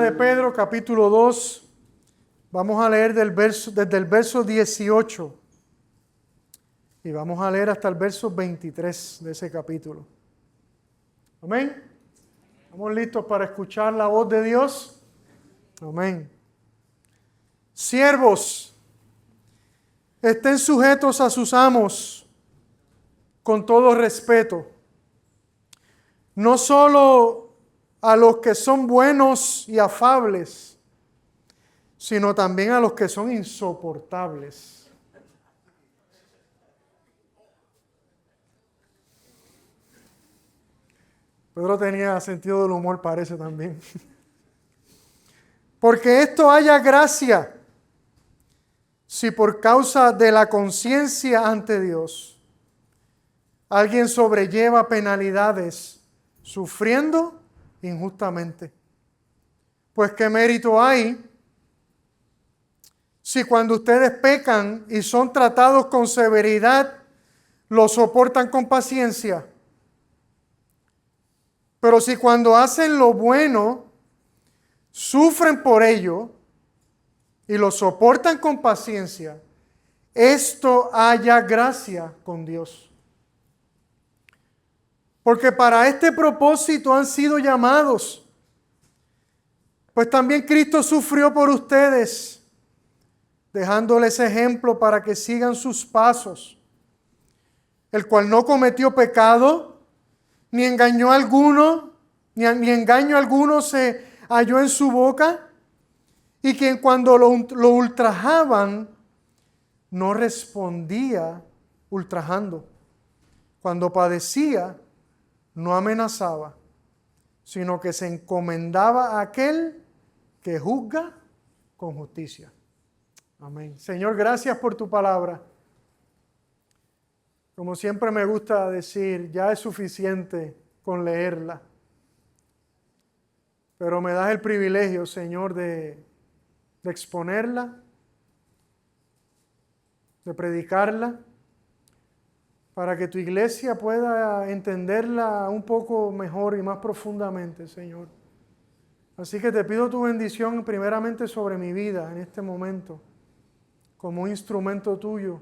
de Pedro, capítulo 2. Vamos a leer desde el verso 18 y vamos a leer hasta el verso 23 de ese capítulo. Amén. ¿Estamos listos para escuchar la voz de Dios? Amén. Siervos, estén sujetos a sus amos con todo respeto, no solo a los que son buenos y afables, sino también a los que son insoportables. Pedro tenía sentido del humor, parece también. Porque esto haya gracia, si por causa de la conciencia ante Dios, alguien sobrelleva penalidades sufriendo injustamente. Pues qué mérito hay si cuando ustedes pecan y son tratados con severidad, lo soportan con paciencia. Pero si cuando hacen lo bueno, sufren por ello y lo soportan con paciencia, esto haya gracia con Dios. Porque para este propósito han sido llamados, pues también Cristo sufrió por ustedes, dejándoles ejemplo para que sigan sus pasos, el cual no cometió pecado, ni engañó a alguno, ni engaño alguno se halló en su boca, y quien cuando lo ultrajaban, no respondía ultrajando. Cuando padecía, no amenazaba, sino que se encomendaba a aquel que juzga con justicia. Amén. Señor, gracias por tu palabra. Como siempre me gusta decir, ya es suficiente con leerla. Pero me das el privilegio, Señor, de exponerla, de predicarla, para que tu iglesia pueda entenderla un poco mejor y más profundamente, Señor. Así que te pido tu bendición primeramente sobre mi vida en este momento, como un instrumento tuyo,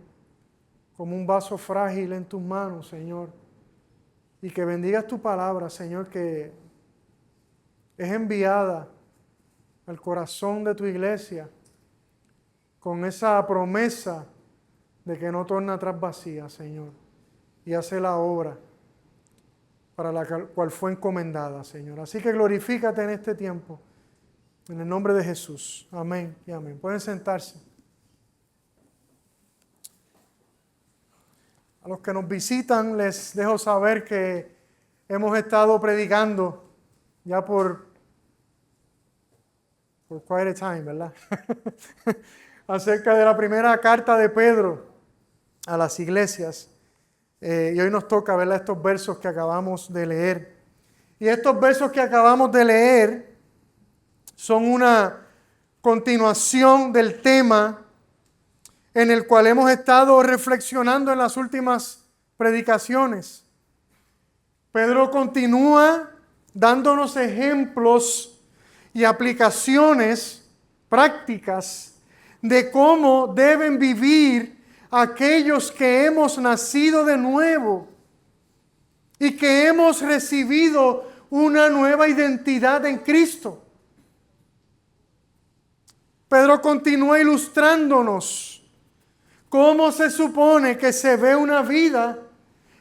como un vaso frágil en tus manos, Señor. Y que bendigas tu palabra, Señor, que es enviada al corazón de tu iglesia con esa promesa de que no torna atrás vacía, Señor, y hace la obra para la cual fue encomendada, Señor. Así que glorifícate en este tiempo, en el nombre de Jesús. Amén y amén. Pueden sentarse. A los que nos visitan les dejo saber que hemos estado predicando ya por quite a time, ¿verdad? Acerca de la primera carta de Pedro a las iglesias. Y hoy nos toca, ¿verdad?, estos versos que acabamos de leer. Y estos versos que acabamos de leer son una continuación del tema en el cual hemos estado reflexionando en las últimas predicaciones. Pedro continúa dándonos ejemplos y aplicaciones prácticas de cómo deben vivir aquellos que hemos nacido de nuevo y que hemos recibido una nueva identidad en Cristo. Pedro continúa ilustrándonos cómo se supone que se ve una vida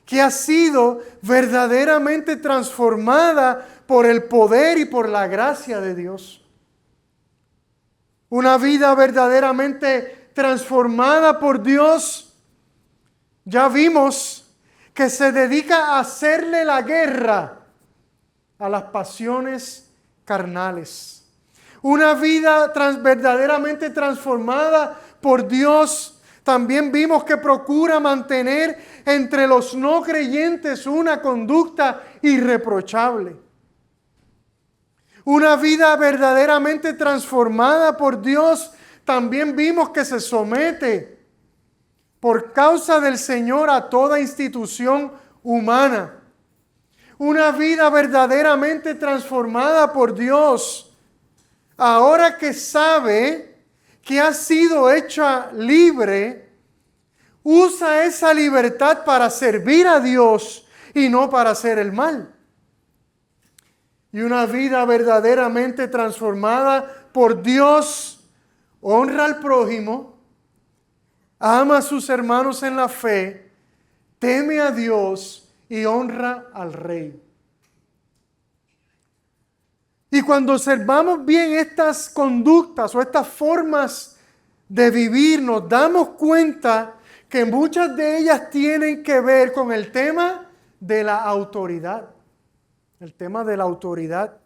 que ha sido verdaderamente transformada por el poder y por la gracia de Dios. Una vida verdaderamente transformada por Dios. Ya vimos que se dedica a hacerle la guerra a las pasiones carnales. Una vida verdaderamente transformada por Dios. También vimos que procura mantener entre los no creyentes una conducta irreprochable. Una vida verdaderamente transformada por Dios. También vimos que se somete por causa del Señor a toda institución humana. Una vida verdaderamente transformada por Dios ahora que sabe que ha sido hecha libre, usa esa libertad para servir a Dios y no para hacer el mal. Y una vida verdaderamente transformada por Dios honra al prójimo, ama a sus hermanos en la fe, teme a Dios y honra al Rey. Y cuando observamos bien estas conductas o estas formas de vivir, nos damos cuenta que muchas de ellas tienen que ver con el tema de la autoridad. El tema de la autoridad.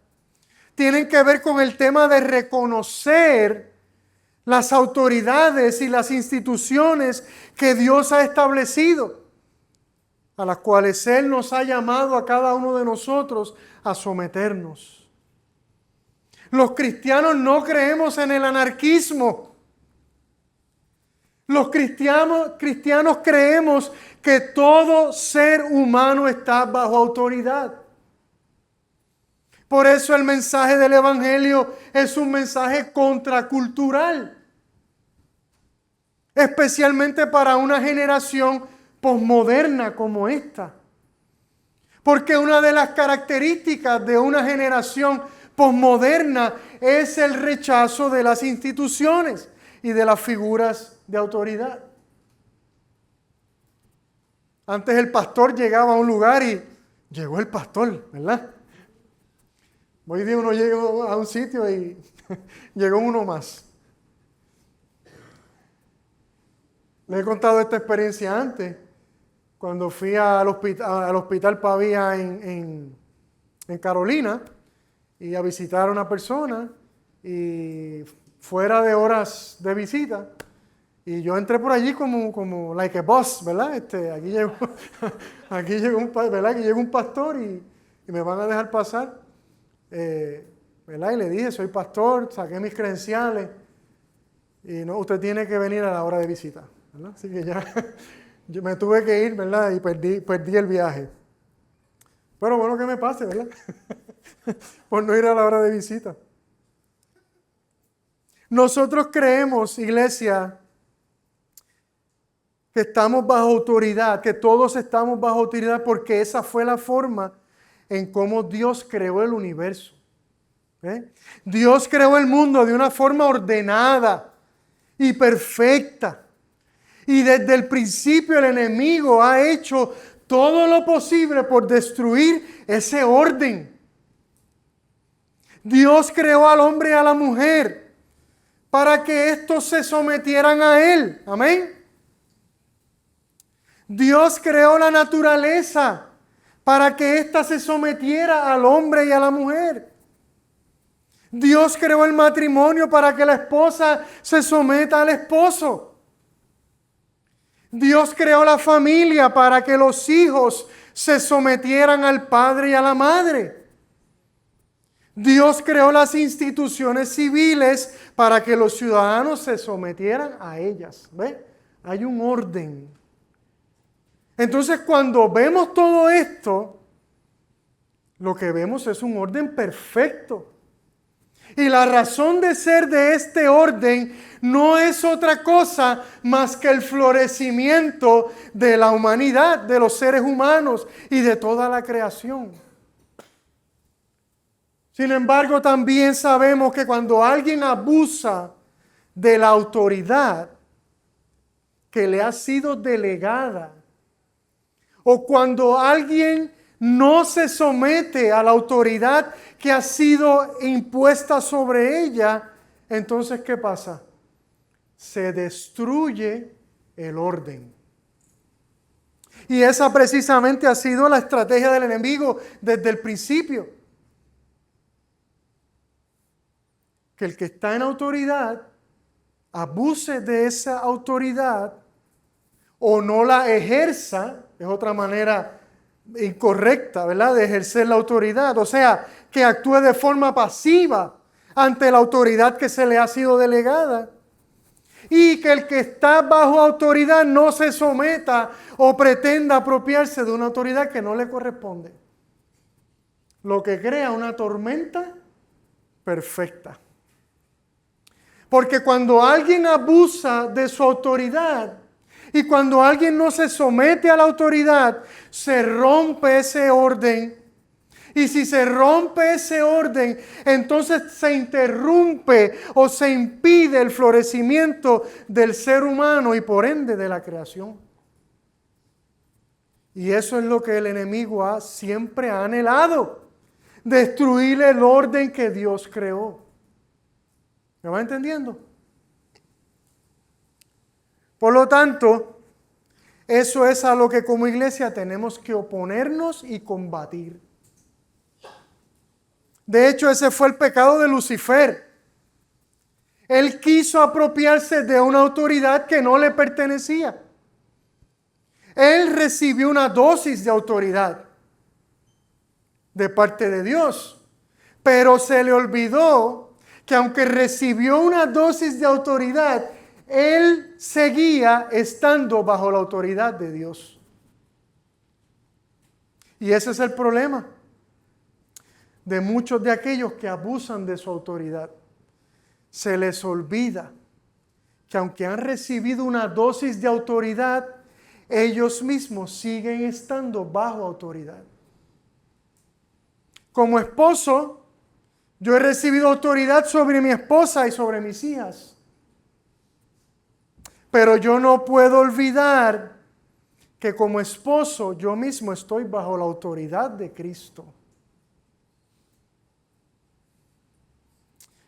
Tienen que ver con el tema de reconocer las autoridades y las instituciones que Dios ha establecido, a las cuales Él nos ha llamado a cada uno de nosotros a someternos. Los cristianos no creemos en el anarquismo. Los cristianos creemos que todo ser humano está bajo autoridad. Por eso el mensaje del Evangelio es un mensaje contracultural, especialmente para una generación posmoderna como esta. Porque una de las características de una generación posmoderna es el rechazo de las instituciones y de las figuras de autoridad. Antes el pastor llegaba a un lugar y llegó el pastor, ¿verdad? Hoy día uno llega a un sitio y llegó uno más. Le he contado esta experiencia antes, cuando fui al hospital Pavía en Carolina y a visitar a una persona y fuera de horas de visita. Y yo entré por allí como like a boss, ¿verdad? Aquí llegó un pastor y me van a dejar pasar. ¿Verdad? Y le dije, soy pastor, saqué mis credenciales y no, usted tiene que venir a la hora de visita, ¿verdad? Así que ya yo me tuve que ir, ¿verdad? Y perdí el viaje. Pero bueno que me pase, ¿verdad? Por no ir a la hora de visita. Nosotros creemos, iglesia, que estamos bajo autoridad, que todos estamos bajo autoridad porque esa fue la forma en cómo Dios creó el universo. Dios creó el mundo de una forma ordenada y perfecta. Y desde el principio el enemigo ha hecho todo lo posible por destruir ese orden. Dios creó al hombre y a la mujer para que estos se sometieran a Él. Amén. Dios creó la naturaleza para que ésta se sometiera al hombre y a la mujer. Dios creó el matrimonio para que la esposa se someta al esposo. Dios creó la familia para que los hijos se sometieran al padre y a la madre. Dios creó las instituciones civiles para que los ciudadanos se sometieran a ellas. ¿Ve? Hay un orden. Entonces, cuando vemos todo esto, lo que vemos es un orden perfecto. Y la razón de ser de este orden no es otra cosa más que el florecimiento de la humanidad, de los seres humanos y de toda la creación. Sin embargo, también sabemos que cuando alguien abusa de la autoridad que le ha sido delegada, o cuando alguien no se somete a la autoridad que ha sido impuesta sobre ella, entonces ¿qué pasa? Se destruye el orden. Y esa precisamente ha sido la estrategia del enemigo desde el principio. Que el que está en autoridad abuse de esa autoridad o no la ejerza, es otra manera incorrecta, ¿verdad?, de ejercer la autoridad. O sea, que actúe de forma pasiva ante la autoridad que se le ha sido delegada. Y que el que está bajo autoridad no se someta o pretenda apropiarse de una autoridad que no le corresponde. Lo que crea una tormenta perfecta. Porque cuando alguien abusa de su autoridad y cuando alguien no se somete a la autoridad, se rompe ese orden. Y si se rompe ese orden, entonces se interrumpe o se impide el florecimiento del ser humano y por ende de la creación. Y eso es lo que el enemigo siempre ha anhelado: destruir el orden que Dios creó. ¿Me va entendiendo? Por lo tanto, eso es a lo que como iglesia tenemos que oponernos y combatir. De hecho, ese fue el pecado de Lucifer. Él quiso apropiarse de una autoridad que no le pertenecía. Él recibió una dosis de autoridad de parte de Dios, pero se le olvidó que aunque recibió una dosis de autoridad, él seguía estando bajo la autoridad de Dios. Y ese es el problema de muchos de aquellos que abusan de su autoridad. Se les olvida que aunque han recibido una dosis de autoridad, ellos mismos siguen estando bajo autoridad. Como esposo, yo he recibido autoridad sobre mi esposa y sobre mis hijas. Pero yo no puedo olvidar que como esposo yo mismo estoy bajo la autoridad de Cristo.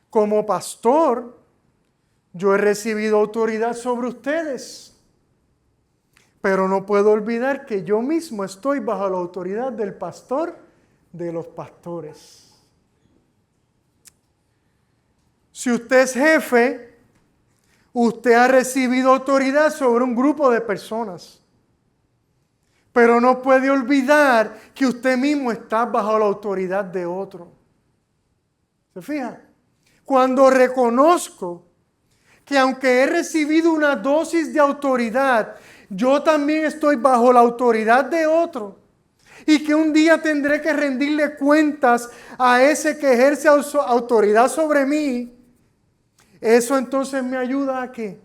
Como pastor, yo he recibido autoridad sobre ustedes, pero no puedo olvidar que yo mismo estoy bajo la autoridad del pastor de los pastores. Si usted es jefe, usted ha recibido autoridad sobre un grupo de personas, pero no puede olvidar que usted mismo está bajo la autoridad de otro. ¿Se fija? Cuando reconozco que aunque he recibido una dosis de autoridad, yo también estoy bajo la autoridad de otro, y que un día tendré que rendirle cuentas a ese que ejerce autoridad sobre mí, eso entonces me ayuda a ¿qué?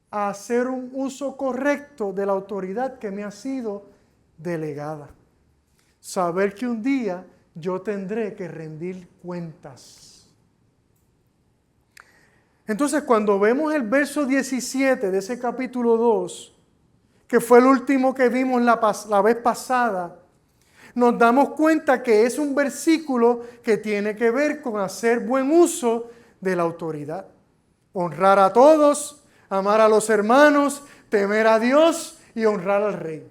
A hacer un uso correcto de la autoridad que me ha sido delegada. Saber que un día yo tendré que rendir cuentas. Entonces, cuando vemos el verso 17 de ese capítulo 2, que fue el último que vimos la vez pasada, nos damos cuenta que es un versículo que tiene que ver con hacer buen uso de la autoridad. Honrar a todos, amar a los hermanos, temer a Dios y honrar al rey.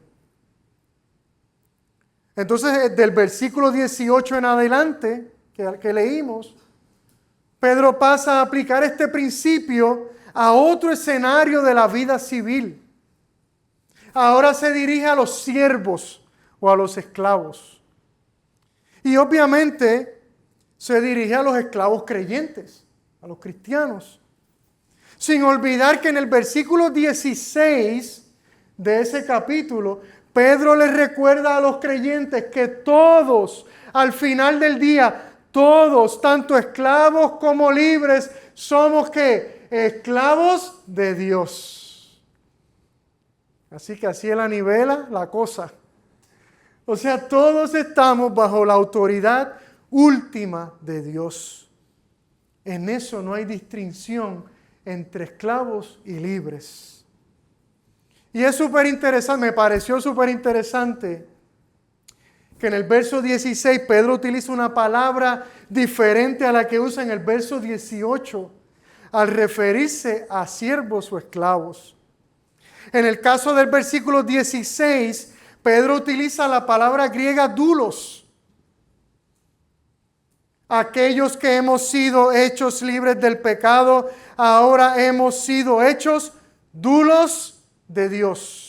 Entonces, del versículo 18 en adelante, que leímos, Pedro pasa a aplicar este principio a otro escenario de la vida civil. Ahora se dirige a los siervos o a los esclavos. Y obviamente se dirige a los esclavos creyentes, a los cristianos. Sin olvidar que en el versículo 16 de ese capítulo, Pedro les recuerda a los creyentes que todos, al final del día, todos, tanto esclavos como libres, somos ¿qué? Esclavos de Dios. Así que así es la nivela la cosa. O sea, todos estamos bajo la autoridad última de Dios. En eso no hay distinción entre esclavos y libres. Y es súper interesante, me pareció súper interesante que en el verso 16 Pedro utiliza una palabra diferente a la que usa en el verso 18 al referirse a siervos o esclavos. En el caso del versículo 16, Pedro utiliza la palabra griega doulos. Aquellos que hemos sido hechos libres del pecado, ahora hemos sido hechos doulos de Dios.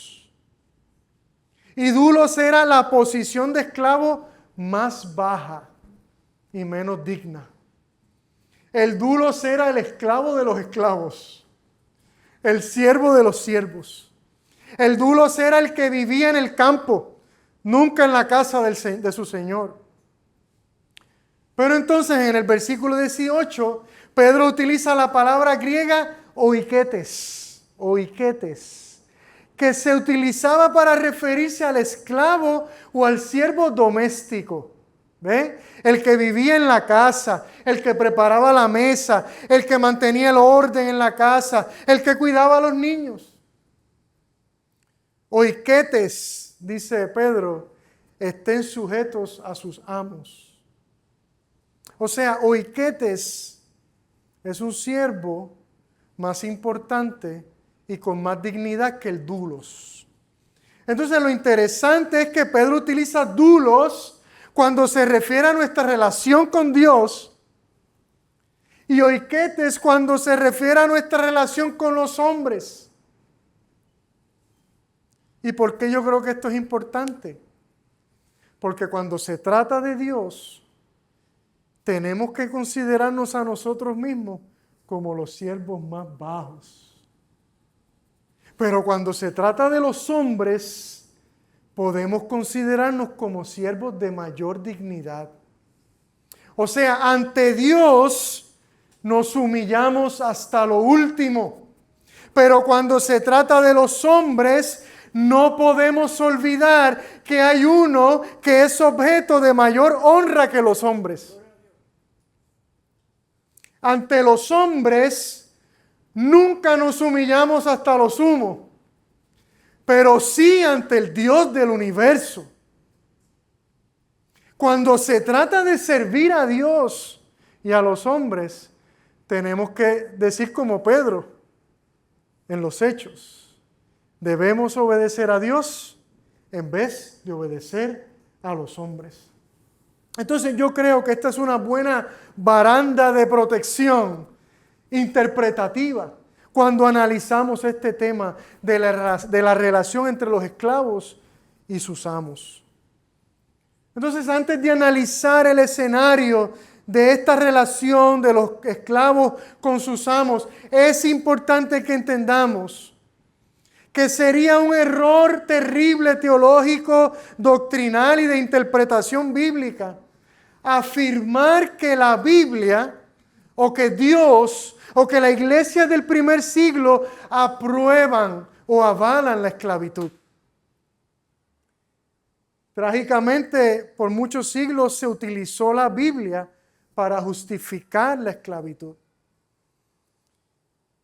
Y doulos era la posición de esclavo más baja y menos digna. El doulos era el esclavo de los esclavos, el siervo de los siervos. El doulos era el que vivía en el campo, nunca en la casa de su señor. Pero entonces en el versículo 18, Pedro utiliza la palabra griega oiketes, que se utilizaba para referirse al esclavo o al siervo doméstico. ¿Ve? El que vivía en la casa, el que preparaba la mesa, el que mantenía el orden en la casa, el que cuidaba a los niños. Oiketes, dice Pedro, estén sujetos a sus amos. O sea, oiketes es un siervo más importante y con más dignidad que el doulos. Entonces lo interesante es que Pedro utiliza doulos cuando se refiere a nuestra relación con Dios y oiketes cuando se refiere a nuestra relación con los hombres. ¿Y por qué yo creo que esto es importante? Porque cuando se trata de Dios, tenemos que considerarnos a nosotros mismos como los siervos más bajos. Pero cuando se trata de los hombres, podemos considerarnos como siervos de mayor dignidad. O sea, ante Dios nos humillamos hasta lo último. Pero cuando se trata de los hombres, no podemos olvidar que hay uno que es objeto de mayor honra que los hombres. Ante los hombres, nunca nos humillamos hasta lo sumo, pero sí ante el Dios del universo. Cuando se trata de servir a Dios y a los hombres, tenemos que decir como Pedro en los Hechos: debemos obedecer a Dios en vez de obedecer a los hombres. Entonces yo creo que esta es una buena baranda de protección interpretativa cuando analizamos este tema de la relación entre los esclavos y sus amos. Entonces, antes de analizar el escenario de esta relación de los esclavos con sus amos, es importante que entendamos que sería un error terrible teológico, doctrinal y de interpretación bíblica afirmar que la Biblia o que Dios o que la iglesia del primer siglo aprueban o avalan la esclavitud. Trágicamente, por muchos siglos se utilizó la Biblia para justificar la esclavitud.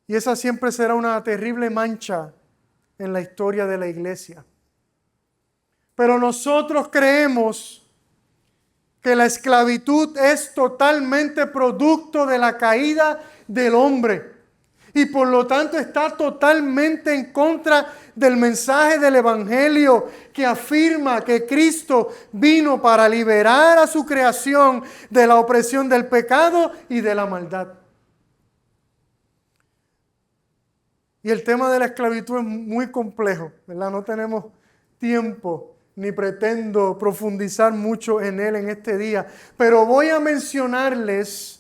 Y esa siempre será una terrible mancha en la historia de la iglesia. Pero nosotros creemos que la esclavitud es totalmente producto de la caída del hombre y por lo tanto está totalmente en contra del mensaje del Evangelio que afirma que Cristo vino para liberar a su creación de la opresión del pecado y de la maldad. Y el tema de la esclavitud es muy complejo, ¿verdad? No tenemos tiempo ni pretendo profundizar mucho en él en este día, pero voy a mencionarles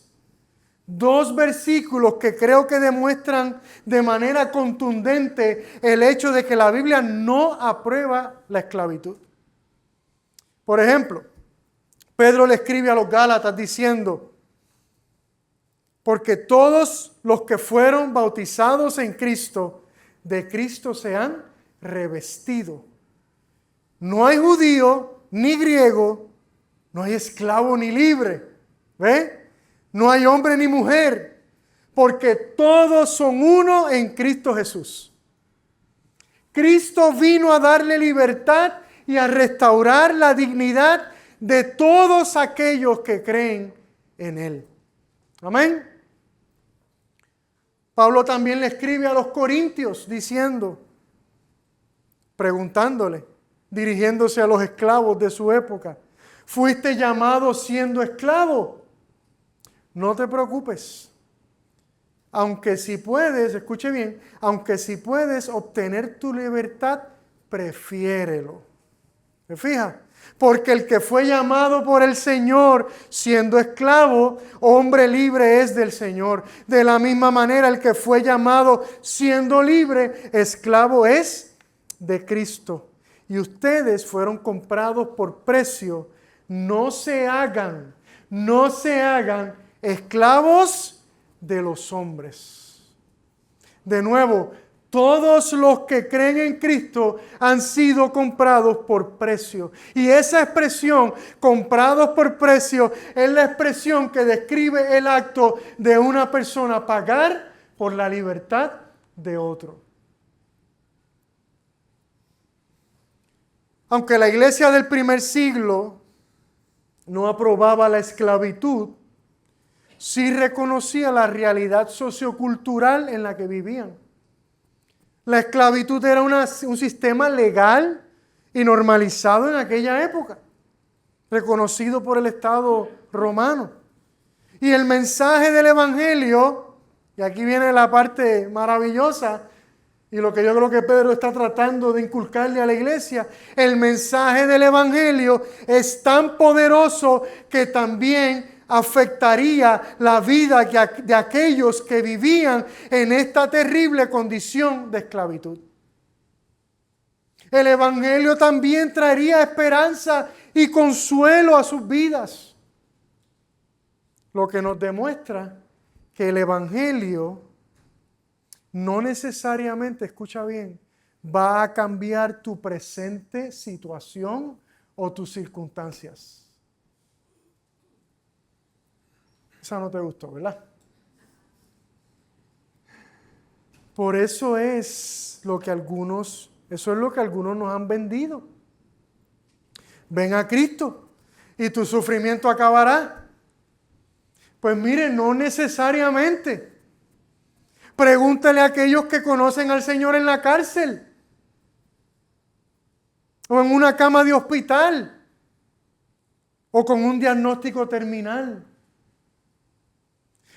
dos versículos que creo que demuestran de manera contundente el hecho de que la Biblia no aprueba la esclavitud. Por ejemplo, Pedro le escribe a los Gálatas diciendo: porque todos los que fueron bautizados en Cristo, de Cristo se han revestido. No hay judío ni griego, no hay esclavo ni libre, ¿ve? No hay hombre ni mujer, porque todos son uno en Cristo Jesús. Cristo vino a darle libertad y a restaurar la dignidad de todos aquellos que creen en Él. Amén. Pablo también le escribe a los corintios diciendo, preguntándole, dirigiéndose a los esclavos de su época: ¿fuiste llamado siendo esclavo? No te preocupes. Aunque si puedes, escuche bien, aunque si puedes obtener tu libertad, prefiérelo. ¿Se fija? Porque el que fue llamado por el Señor siendo esclavo, hombre libre es del Señor. De la misma manera, el que fue llamado siendo libre, esclavo es de Cristo. Y ustedes fueron comprados por precio. No se hagan esclavos de los hombres. De nuevo, todos los que creen en Cristo han sido comprados por precio. Y esa expresión, comprados por precio, es la expresión que describe el acto de una persona pagar por la libertad de otro. Aunque la iglesia del primer siglo no aprobaba la esclavitud, sí reconocía la realidad sociocultural en la que vivían. La esclavitud era un sistema legal y normalizado en aquella época, reconocido por el Estado romano. Y el mensaje del Evangelio, y aquí viene la parte maravillosa, y lo que yo creo que Pedro está tratando de inculcarle a la iglesia, el mensaje del Evangelio es tan poderoso que también afectaría la vida de aquellos que vivían en esta terrible condición de esclavitud. El Evangelio también traería esperanza y consuelo a sus vidas, lo que nos demuestra que el Evangelio no necesariamente, escucha bien, va a cambiar tu presente situación o tus circunstancias. Esa no te gustó, ¿verdad? Por eso es lo que algunos nos han vendido. Ven a Cristo y tu sufrimiento acabará. Pues mire, no necesariamente. Pregúntale a aquellos que conocen al Señor en la cárcel o en una cama de hospital o con un diagnóstico terminal.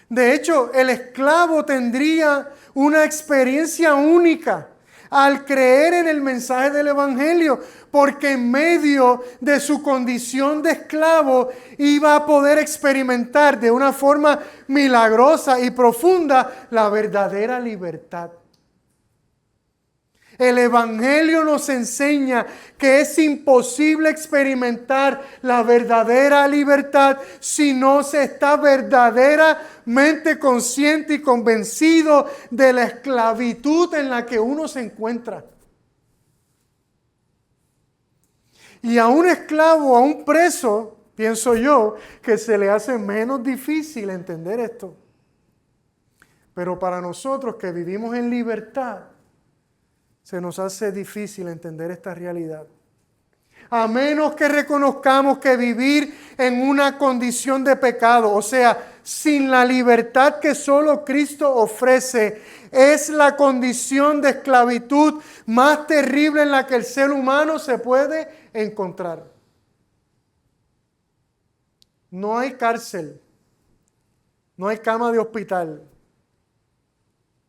De hecho, el esclavo tendría una experiencia única al creer en el mensaje del Evangelio, porque en medio de su condición de esclavo iba a poder experimentar de una forma milagrosa y profunda la verdadera libertad. El Evangelio nos enseña que es imposible experimentar la verdadera libertad si no se está verdaderamente consciente y convencido de la esclavitud en la que uno se encuentra. Y a un esclavo, a un preso, pienso yo, que se le hace menos difícil entender esto. Pero para nosotros que vivimos en libertad, se nos hace difícil entender esta realidad. A menos que reconozcamos que vivir en una condición de pecado, o sea, sin la libertad que solo Cristo ofrece, es la condición de esclavitud más terrible en la que el ser humano se puede encontrar. No hay cárcel, no hay cama de hospital,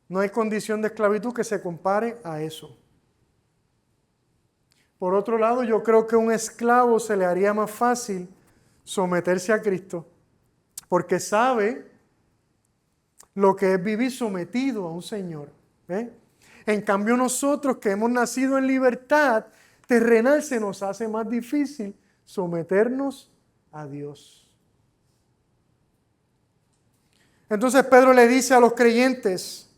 no hay condición de esclavitud que se compare a eso. Por otro lado, yo creo que a un esclavo se le haría más fácil someterse a Cristo, porque sabe lo que es vivir sometido a un Señor. En cambio, nosotros que hemos nacido en libertad terrenal, se nos hace más difícil someternos a Dios. Entonces Pedro le dice a los creyentes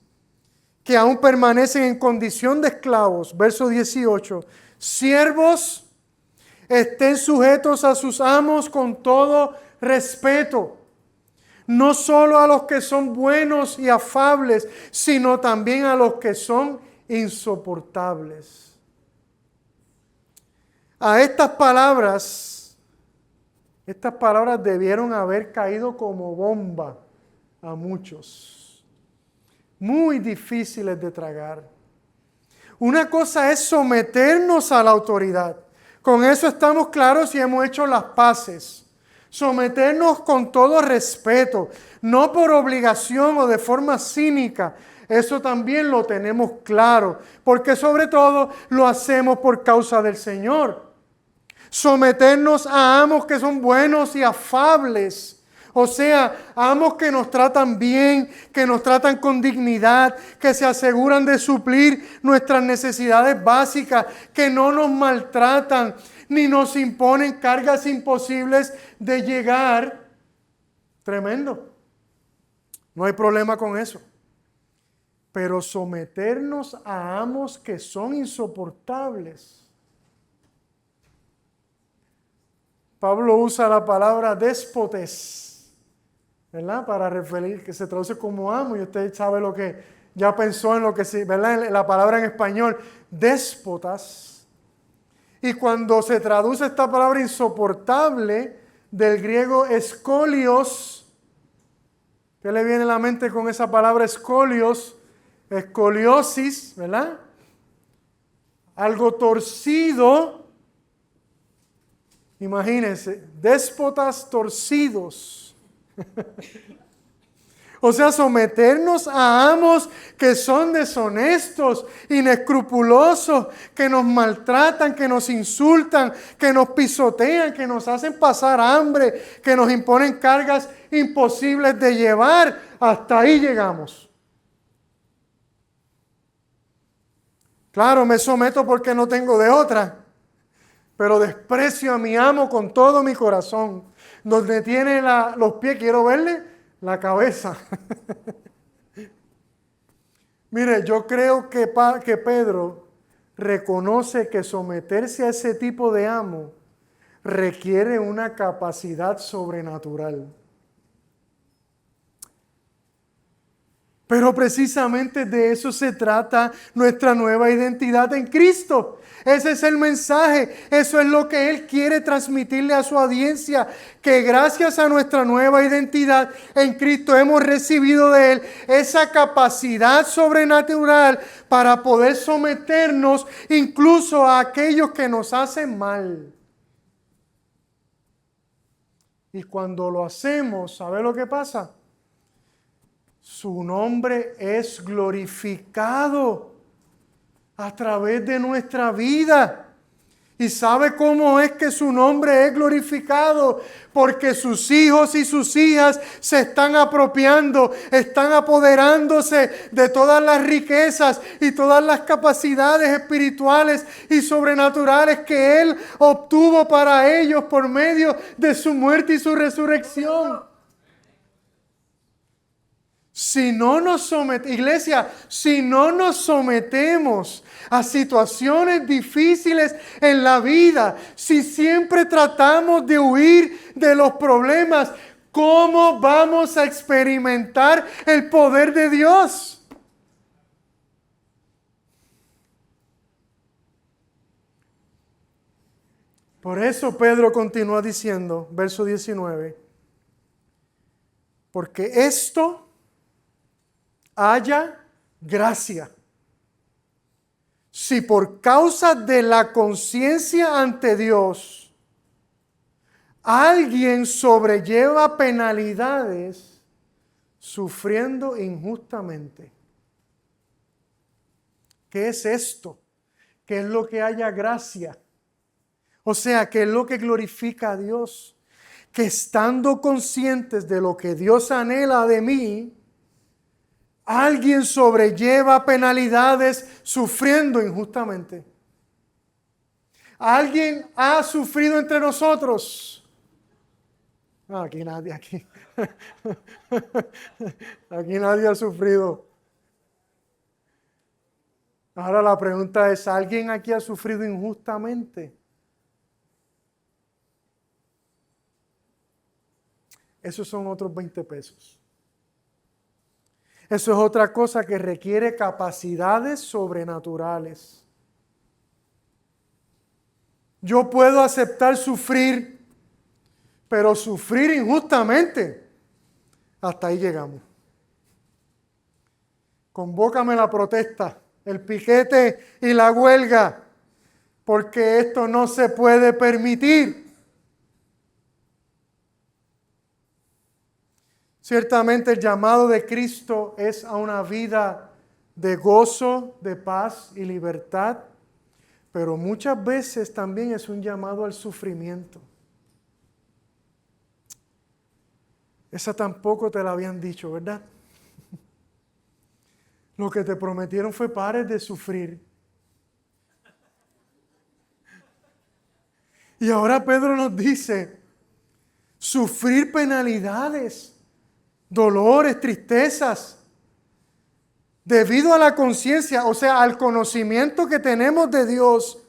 que aún permanecen en condición de esclavos, verso 18, siervos, estén sujetos a sus amos con todo respeto, no solo a los que son buenos y afables, sino también a los que son insoportables. A estas palabras debieron haber caído como bomba a muchos. Muy difíciles de tragar. Una cosa es someternos a la autoridad. Con eso estamos claros y hemos hecho las paces. Someternos con todo respeto, no por obligación o de forma cínica. Eso también lo tenemos claro, porque sobre todo lo hacemos por causa del Señor. Someternos a amos que son buenos y afables. O sea, amos que nos tratan bien, que nos tratan con dignidad, que se aseguran de suplir nuestras necesidades básicas, que no nos maltratan, ni nos imponen cargas imposibles de llegar. Tremendo. No hay problema con eso. Pero someternos a amos que son insoportables. Pablo usa la palabra déspotes, ¿verdad? Para referir, que se traduce como amo, y usted sabe lo que ya pensó en lo que sí, ¿verdad? La palabra en español, déspotas. Y cuando se traduce esta palabra insoportable, del griego escolios, ¿qué le viene a la mente con esa palabra escolios? Escoliosis, ¿verdad? Algo torcido. Imagínense, déspotas torcidos. O sea, someternos a amos que son deshonestos, inescrupulosos, que nos maltratan, que nos insultan, que nos pisotean, que nos hacen pasar hambre, que nos imponen cargas imposibles de llevar. Hasta ahí llegamos. Claro, me someto porque no tengo de otra, pero desprecio a mi amo con todo mi corazón. Donde tiene los pies, quiero verle la cabeza. Mire, yo creo que Pedro reconoce que someterse a ese tipo de amo requiere una capacidad sobrenatural. Pero precisamente de eso se trata nuestra nueva identidad en Cristo. Ese es el mensaje, eso es lo que Él quiere transmitirle a su audiencia, que gracias a nuestra nueva identidad en Cristo hemos recibido de Él esa capacidad sobrenatural para poder someternos incluso a aquellos que nos hacen mal. Y cuando lo hacemos, ¿sabe lo que pasa? Su nombre es glorificado a través de nuestra vida. ¿Y sabe cómo es que su nombre es glorificado? Porque sus hijos y sus hijas se están apropiando, están apoderándose de todas las riquezas y todas las capacidades espirituales y sobrenaturales que Él obtuvo para ellos por medio de su muerte y su resurrección. Si no nos sometemos, iglesia, si no nos sometemos a situaciones difíciles en la vida, si siempre tratamos de huir de los problemas, ¿cómo vamos a experimentar el poder de Dios? Por eso Pedro continúa diciendo, verso 19, porque esto haya gracia. Si por causa de la conciencia ante Dios alguien sobrelleva penalidades sufriendo injustamente. ¿Qué es esto? ¿Qué es lo que haya gracia? O sea, ¿qué es lo que glorifica a Dios? Que estando conscientes de lo que Dios anhela de mí, alguien sobrelleva penalidades sufriendo injustamente. ¿Alguien ha sufrido entre nosotros? No, aquí nadie, aquí. Aquí nadie ha sufrido. Ahora la pregunta es, ¿alguien aquí ha sufrido injustamente? Esos son otros 20 pesos. Eso es otra cosa que requiere capacidades sobrenaturales. Yo puedo aceptar sufrir, pero sufrir injustamente, hasta ahí llegamos. Convócame la protesta, el piquete y la huelga, porque esto no se puede permitir. Ciertamente el llamado de Cristo es a una vida de gozo, de paz y libertad, pero muchas veces también es un llamado al sufrimiento. Esa tampoco te la habían dicho, ¿verdad? Lo que te prometieron fue pares de sufrir. Y ahora Pedro nos dice, sufrir penalidades dolores, tristezas, debido a la conciencia, o sea, al conocimiento que tenemos de Dios,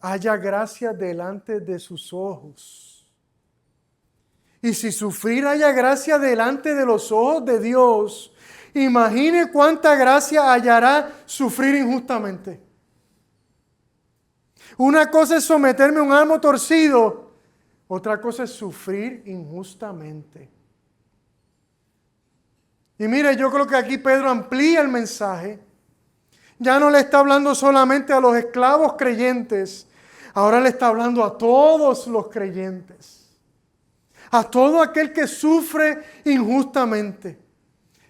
haya gracia delante de sus ojos. Y si sufrir haya gracia delante de los ojos de Dios, imagine cuánta gracia hallará sufrir injustamente. Una cosa es someterme a un amo torcido, otra cosa es sufrir injustamente. Y mire, yo creo que aquí Pedro amplía el mensaje. Ya no le está hablando solamente a los esclavos creyentes, ahora le está hablando a todos los creyentes, a todo aquel que sufre injustamente.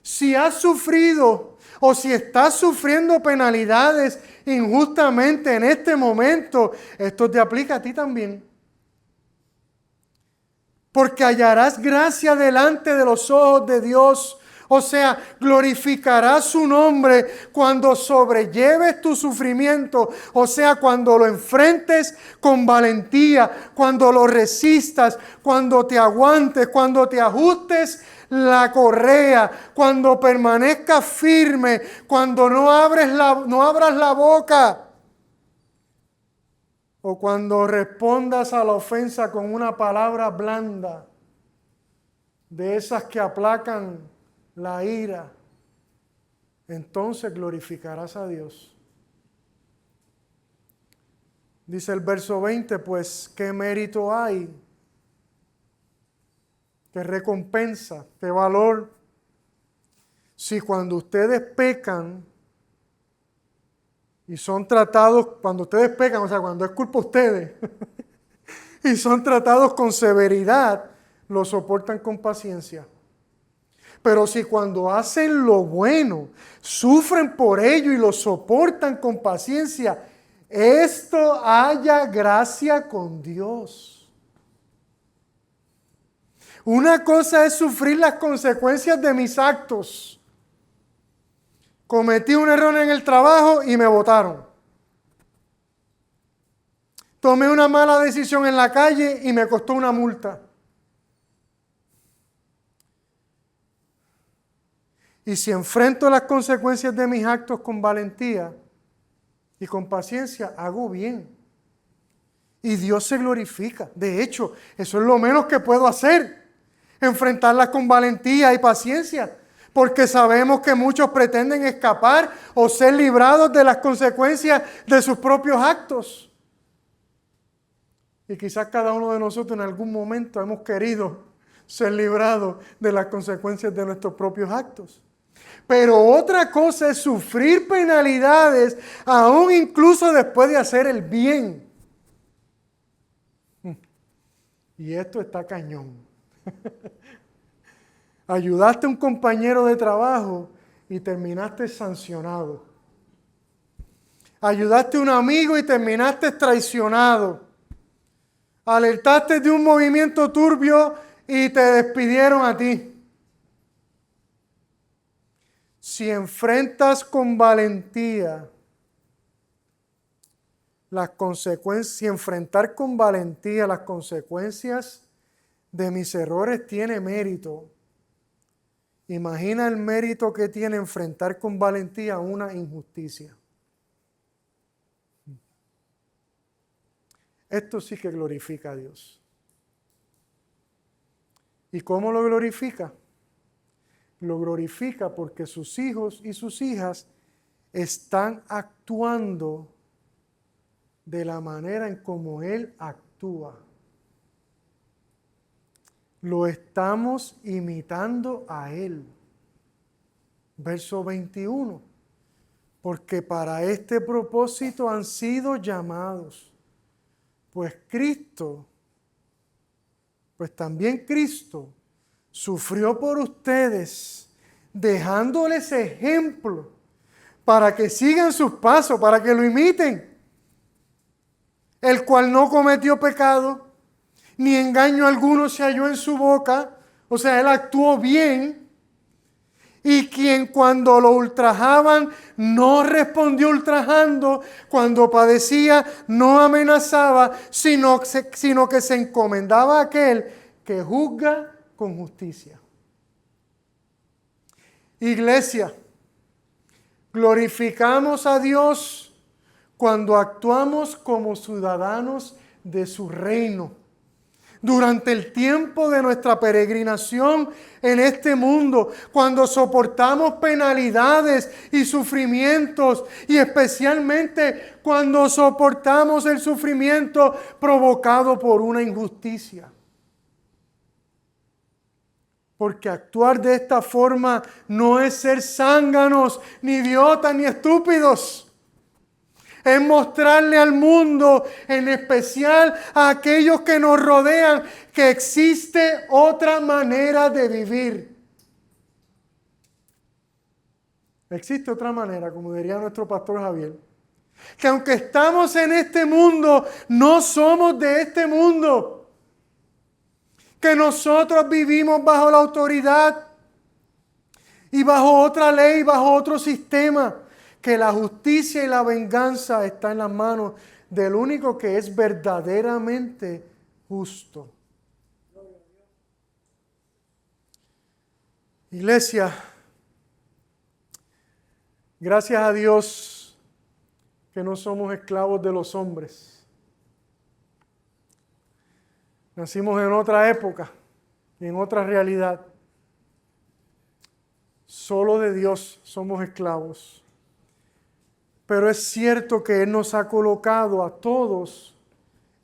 Si has sufrido o si estás sufriendo penalidades injustamente en este momento, esto te aplica a ti también. Porque hallarás gracia delante de los ojos de Dios. O sea, glorificarás su nombre cuando sobrelleves tu sufrimiento. O sea, cuando lo enfrentes con valentía, cuando lo resistas, cuando te aguantes, cuando te ajustes la correa, cuando permanezcas firme, cuando no abras la boca. O cuando respondas a la ofensa con una palabra blanda, de esas que aplacan la ira, entonces glorificarás a Dios. Dice el verso 20, pues, ¿qué mérito hay? ¿Qué recompensa? ¿Qué valor? Si cuando ustedes pecan y son tratados, cuando ustedes pecan, o sea, cuando es culpa de ustedes, y son tratados con severidad, lo soportan con paciencia. Pero si cuando hacen lo bueno, sufren por ello y lo soportan con paciencia, esto haya gracia con Dios. Una cosa es sufrir las consecuencias de mis actos. Cometí un error en el trabajo y me botaron. Tomé una mala decisión en la calle y me costó una multa. Y si enfrento las consecuencias de mis actos con valentía y con paciencia, hago bien. Y Dios se glorifica. De hecho, eso es lo menos que puedo hacer. Enfrentarlas con valentía y paciencia. Porque sabemos que muchos pretenden escapar o ser librados de las consecuencias de sus propios actos. Y quizás cada uno de nosotros en algún momento hemos querido ser librados de las consecuencias de nuestros propios actos. Pero otra cosa es sufrir penalidades, aún incluso después de hacer el bien. Y esto está cañón. Ayudaste a un compañero de trabajo y terminaste sancionado. Ayudaste a un amigo y terminaste traicionado. Alertaste de un movimiento turbio y te despidieron a ti. Si enfrentas con valentía las consecuencias, si enfrentar con valentía las consecuencias de mis errores tiene mérito, imagina el mérito que tiene enfrentar con valentía una injusticia. Esto sí que glorifica a Dios. ¿Y cómo lo glorifica? Lo glorifica porque sus hijos y sus hijas están actuando de la manera en como Él actúa. Lo estamos imitando a Él. Verso 21. Porque para este propósito han sido llamados. Pues también Cristo sufrió por ustedes, dejándoles ejemplo para que sigan sus pasos, para que lo imiten. El cual no cometió pecado, ni engaño alguno se halló en su boca, o sea, Él actuó bien. Y quien cuando lo ultrajaban no respondió ultrajando, cuando padecía no amenazaba, sino que se encomendaba a aquel que juzga con justicia. Iglesia, glorificamos a Dios cuando actuamos como ciudadanos de su reino. Durante el tiempo de nuestra peregrinación en este mundo, cuando soportamos penalidades y sufrimientos, y especialmente cuando soportamos el sufrimiento provocado por una injusticia. Porque actuar de esta forma no es ser zánganos, ni idiotas, ni estúpidos. Es mostrarle al mundo, en especial a aquellos que nos rodean, que existe otra manera de vivir. Existe otra manera, como diría nuestro pastor Javier. Que aunque estamos en este mundo, no somos de este mundo. Que nosotros vivimos bajo la autoridad y bajo otra ley, bajo otro sistema. Que la justicia y la venganza está en las manos del único que es verdaderamente justo. Iglesia, gracias a Dios que no somos esclavos de los hombres. Nacimos en otra época, en otra realidad. Solo de Dios somos esclavos. Pero es cierto que Él nos ha colocado a todos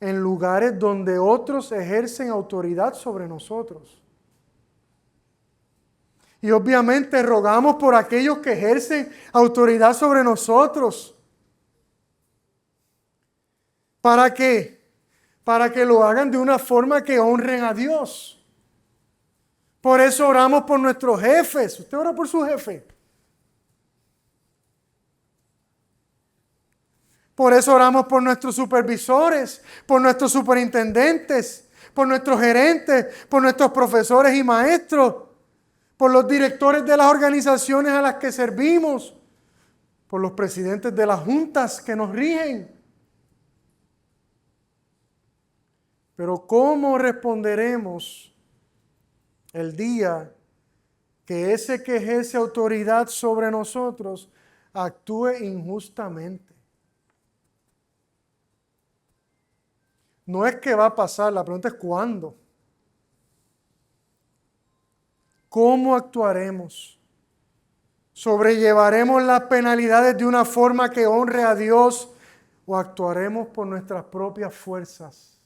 en lugares donde otros ejercen autoridad sobre nosotros. Y obviamente rogamos por aquellos que ejercen autoridad sobre nosotros. ¿Para qué? Para que lo hagan de una forma que honren a Dios. Por eso oramos por nuestros jefes. ¿Usted ora por su jefe? Por eso oramos por nuestros supervisores, por nuestros superintendentes, por nuestros gerentes, por nuestros profesores y maestros, por los directores de las organizaciones a las que servimos, por los presidentes de las juntas que nos rigen. Pero ¿cómo responderemos el día que ese que ejerce autoridad sobre nosotros actúe injustamente? No es que va a pasar, la pregunta es cuándo. ¿Cómo actuaremos? ¿Sobrellevaremos las penalidades de una forma que honre a Dios o actuaremos por nuestras propias fuerzas?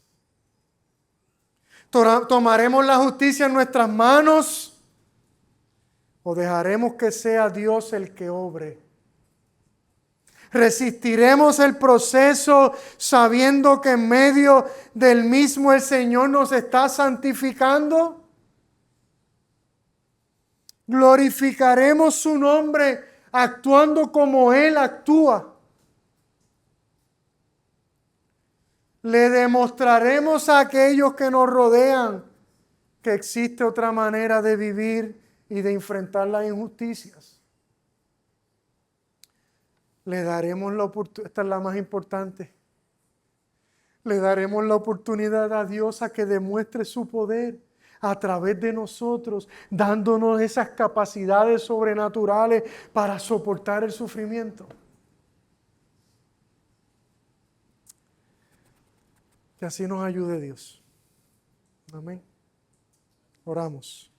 ¿Tomaremos la justicia en nuestras manos o dejaremos que sea Dios el que obre? ¿Resistiremos el proceso sabiendo que en medio del mismo el Señor nos está santificando? ¿Glorificaremos su nombre actuando como Él actúa? ¿Le demostraremos a aquellos que nos rodean que existe otra manera de vivir y de enfrentar las injusticias? Le daremos la oportunidad, esta es la más importante, le daremos la oportunidad a Dios a que demuestre su poder a través de nosotros, dándonos esas capacidades sobrenaturales para soportar el sufrimiento. Que así nos ayude Dios. Amén. Oramos.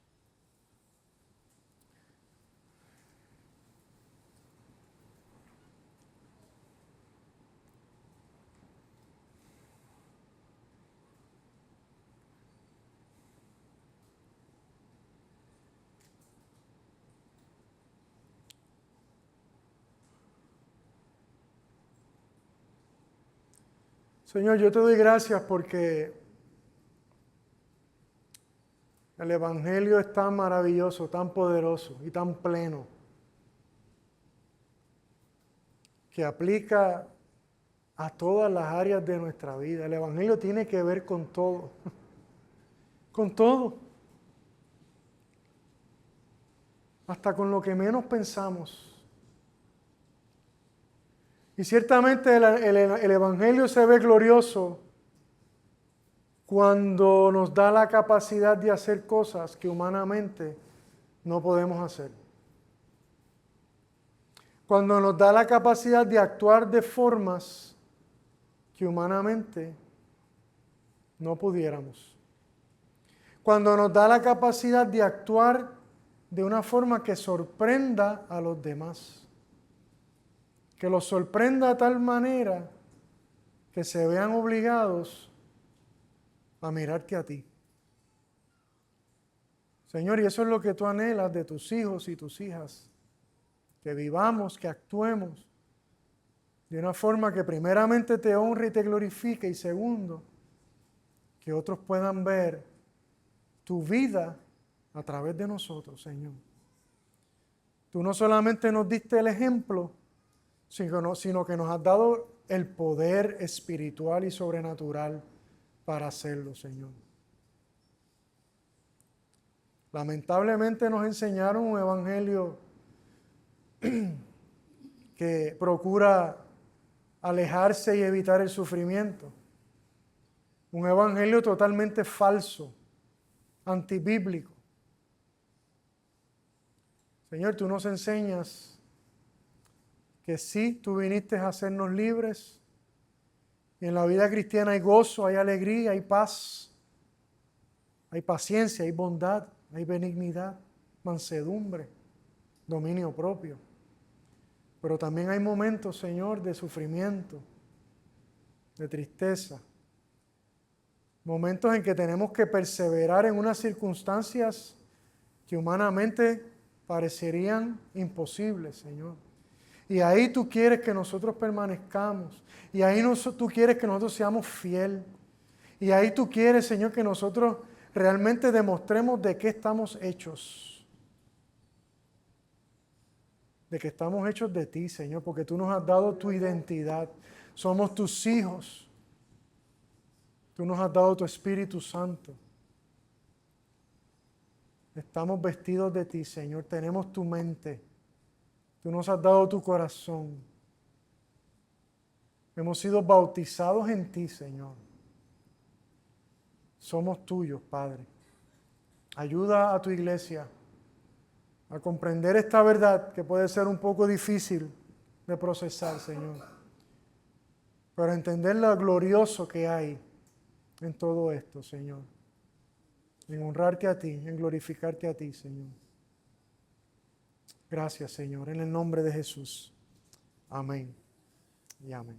Señor, yo te doy gracias porque el Evangelio es tan maravilloso, tan poderoso y tan pleno, que aplica a todas las áreas de nuestra vida. El Evangelio tiene que ver con todo, con todo, hasta con lo que menos pensamos. Y ciertamente el Evangelio se ve glorioso cuando nos da la capacidad de hacer cosas que humanamente no podemos hacer. Cuando nos da la capacidad de actuar de formas que humanamente no pudiéramos. Cuando nos da la capacidad de actuar de una forma que sorprenda a los demás. Que los sorprenda de tal manera que se vean obligados a mirarte a ti. Señor, y eso es lo que tú anhelas de tus hijos y tus hijas. Que vivamos, que actuemos de una forma que primeramente te honre y te glorifique, y segundo, que otros puedan ver tu vida a través de nosotros, Señor. Tú no solamente nos diste el ejemplo, sino que nos has dado el poder espiritual y sobrenatural para hacerlo, Señor. Lamentablemente nos enseñaron un evangelio que procura alejarse y evitar el sufrimiento. Un evangelio totalmente falso, antibíblico. Señor, tú nos enseñas que sí, tú viniste a hacernos libres. Y en la vida cristiana hay gozo, hay alegría, hay paz, hay paciencia, hay bondad, hay benignidad, mansedumbre, dominio propio. Pero también hay momentos, Señor, de sufrimiento, de tristeza. Momentos en que tenemos que perseverar en unas circunstancias que humanamente parecerían imposibles, Señor. Y ahí tú quieres que nosotros permanezcamos. Y ahí tú quieres que nosotros seamos fieles. Y ahí tú quieres, Señor, que nosotros realmente demostremos de qué estamos hechos. De que estamos hechos de ti, Señor, porque tú nos has dado tu identidad. Somos tus hijos. Tú nos has dado tu Espíritu Santo. Estamos vestidos de ti, Señor. Tenemos tu mente. Tú nos has dado tu corazón. Hemos sido bautizados en ti, Señor. Somos tuyos, Padre. Ayuda a tu iglesia a comprender esta verdad que puede ser un poco difícil de procesar, Señor. Pero entender lo glorioso que hay en todo esto, Señor. En honrarte a ti, en glorificarte a ti, Señor. Gracias, Señor, en el nombre de Jesús. Amén y amén.